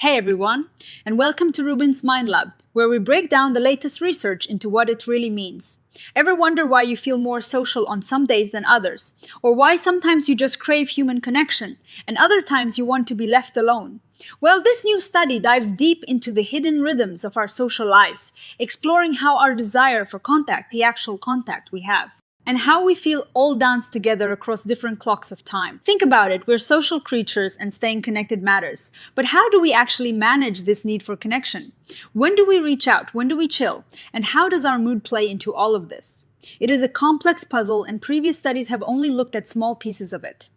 Hey everyone, and welcome to RUBIN'S Mind Lab, where we break down the latest research into what it really means. Ever wonder why you feel more social on some days than others? Or why sometimes you just crave human connection, and other times you want to be left alone? Well, this new study dives deep into the hidden rhythms of our social lives, exploring how our desire for contact, the actual contact we have, and how we feel all dance together across different clocks of time. Think about it, we're social creatures and staying connected matters. But how do we actually manage this need for connection? When do we reach out? When do we chill? And how does our mood play into all of this? It is a complex puzzle, and previous studies have only looked at small pieces of it.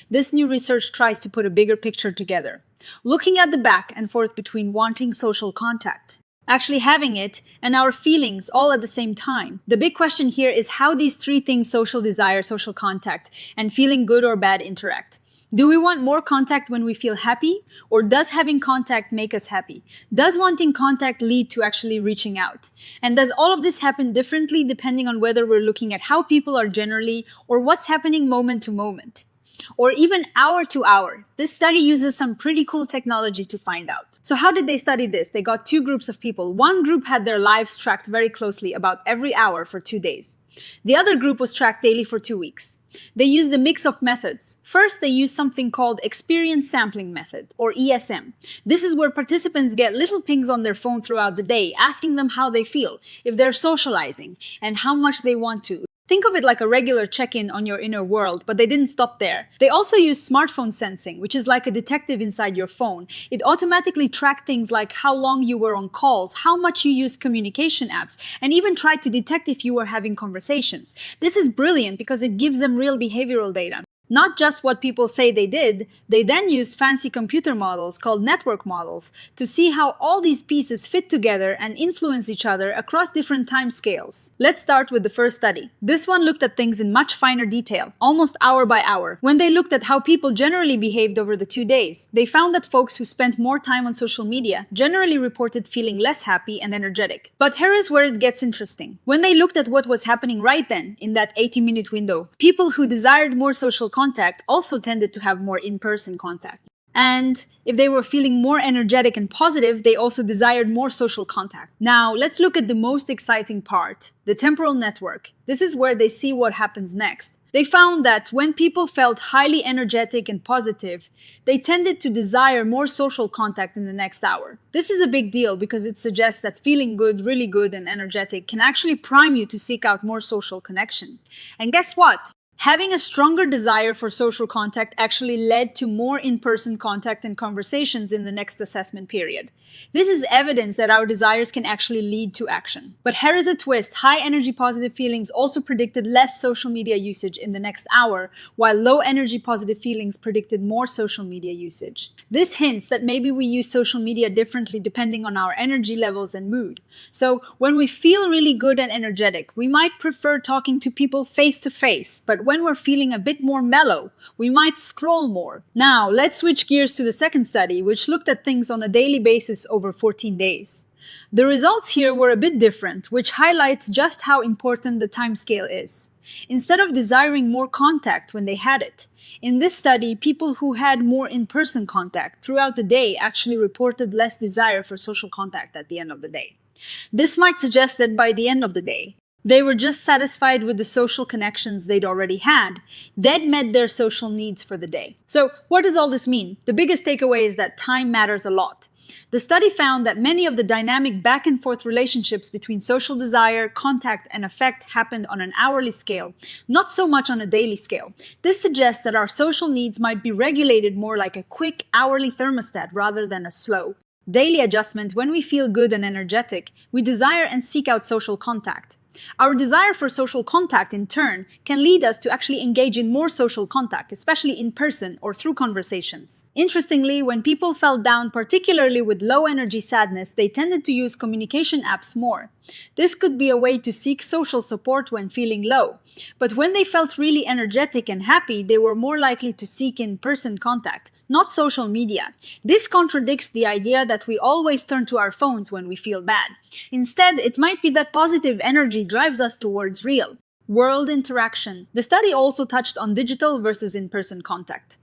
This new research tries to put a bigger picture together, looking at the back and forth between wanting social contact, actually having it, and our feelings all at the same time. The big question here is how these three things, social desire, social contact, and feeling good or bad, interact. Do we want more contact when we feel happy? Or does having contact make us happy? Does wanting contact lead to actually reaching out? And does all of this happen differently depending on whether we're looking at how people are generally or what's happening moment to moment? Or even hour to hour? This study uses some pretty cool technology to find out. So how did they study this? They got two groups of people. One group had their lives tracked very closely, about every hour for 2 days. The other group was tracked daily for 2 weeks. They used a mix of methods. First, they used something called experience sampling method, or ESM. This is where participants get little pings on their phone throughout the day, asking them how they feel, if they're socializing, and how much they want to. Think of it like a regular check-in on your inner world, but they didn't stop there. They also use smartphone sensing, which is like a detective inside your phone. It automatically tracked things like how long you were on calls, how much you used communication apps, and even tried to detect if you were having conversations. This is brilliant because it gives them real behavioral data. Not just what people say they did, they then used fancy computer models called network models to see how all these pieces fit together and influence each other across different time scales. Let's start with the first study. This one looked at things in much finer detail, almost hour by hour. When they looked at how people generally behaved over the 2 days, they found that folks who spent more time on social media generally reported feeling less happy and energetic. But here is where it gets interesting. When they looked at what was happening right then, in that 80-minute window, people who desired more social contact also tended to have more in-person contact. And if they were feeling more energetic and positive, they also desired more social contact. Now, let's look at the most exciting part, the temporal network. This is where they see what happens next. They found that when people felt highly energetic and positive, they tended to desire more social contact in the next hour. This is a big deal because it suggests that feeling good, really good and energetic can actually prime you to seek out more social connection. And guess what? Having a stronger desire for social contact actually led to more in-person contact and conversations in the next assessment period. This is evidence that our desires can actually lead to action. But here is a twist. High energy positive feelings also predicted less social media usage in the next hour, while low energy positive feelings predicted more social media usage. This hints that maybe we use social media differently depending on our energy levels and mood. So when we feel really good and energetic, we might prefer talking to people face to face, but when we're feeling a bit more mellow, we might scroll more. Now, let's switch gears to the second study, which looked at things on a daily basis over 14 days. The results here were a bit different, which highlights just how important the time scale is. Instead of desiring more contact when they had it, in this study, people who had more in-person contact throughout the day actually reported less desire for social contact at the end of the day. This might suggest that by the end of the day, they were just satisfied with the social connections they'd already had. They'd met their social needs for the day. So what does all this mean? The biggest takeaway is that time matters a lot. The study found that many of the dynamic back and forth relationships between social desire, contact, and affect happened on an hourly scale, not so much on a daily scale. This suggests that our social needs might be regulated more like a quick hourly thermostat rather than a slow daily adjustment. When we feel good and energetic, we desire and seek out social contact. Our desire for social contact, in turn, can lead us to actually engage in more social contact, especially in person or through conversations. Interestingly, when people felt down, particularly with low-energy sadness, they tended to use communication apps more. This could be a way to seek social support when feeling low. But when they felt really energetic and happy, they were more likely to seek in-person contact, not social media. This contradicts the idea that we always turn to our phones when we feel bad. Instead, it might be that positive energy drives us towards real world interaction. The study also touched on digital versus in-person contact.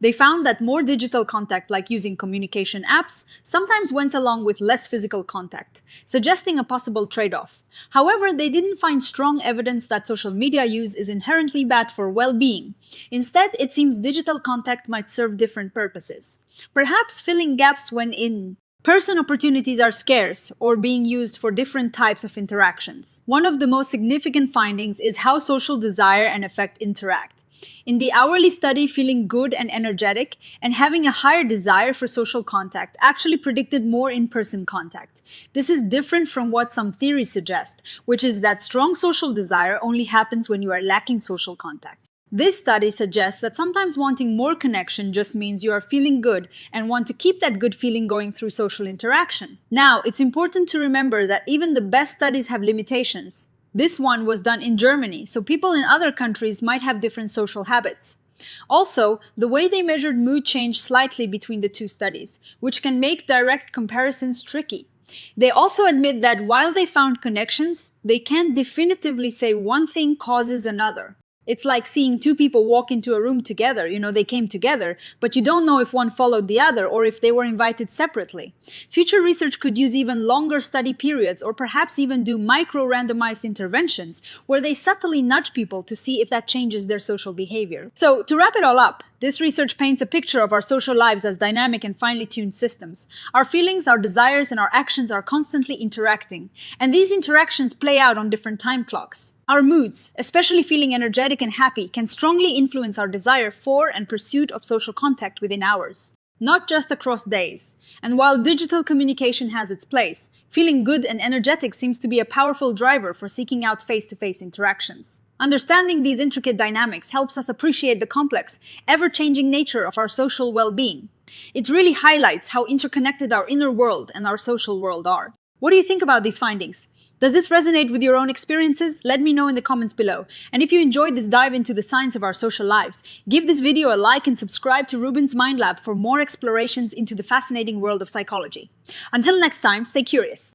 They found that more digital contact, like using communication apps, sometimes went along with less physical contact, suggesting a possible trade-off. However, they didn't find strong evidence that social media use is inherently bad for well-being. Instead, it seems digital contact might serve different purposes. Perhaps filling gaps when in-person opportunities are scarce or being used for different types of interactions. One of the most significant findings is how social desire and affect interact. In the hourly study, feeling good and energetic and having a higher desire for social contact actually predicted more in-person contact. This is different from what some theories suggest, which is that strong social desire only happens when you are lacking social contact. This study suggests that sometimes wanting more connection just means you are feeling good and want to keep that good feeling going through social interaction. Now, it's important to remember that even the best studies have limitations. This one was done in Germany, so people in other countries might have different social habits. Also, the way they measured mood changed slightly between the two studies, which can make direct comparisons tricky. They also admit that while they found connections, they can't definitively say one thing causes another. It's like seeing two people walk into a room together, they came together, but you don't know if one followed the other or if they were invited separately. Future research could use even longer study periods or perhaps even do micro-randomized interventions where they subtly nudge people to see if that changes their social behavior. So, to wrap it all up, this research paints a picture of our social lives as dynamic and finely tuned systems. Our feelings, our desires, and our actions are constantly interacting, and these interactions play out on different time clocks. Our moods, especially feeling energetic and happy, can strongly influence our desire for and pursuit of social contact within hours, not just across days. And while digital communication has its place, feeling good and energetic seems to be a powerful driver for seeking out face-to-face interactions. Understanding these intricate dynamics helps us appreciate the complex, ever-changing nature of our social well-being. It really highlights how interconnected our inner world and our social world are. What do you think about these findings? Does this resonate with your own experiences? Let me know in the comments below. And if you enjoyed this dive into the science of our social lives, give this video a like and subscribe to RUBIN'S Mind Lab for more explorations into the fascinating world of psychology. Until next time, stay curious.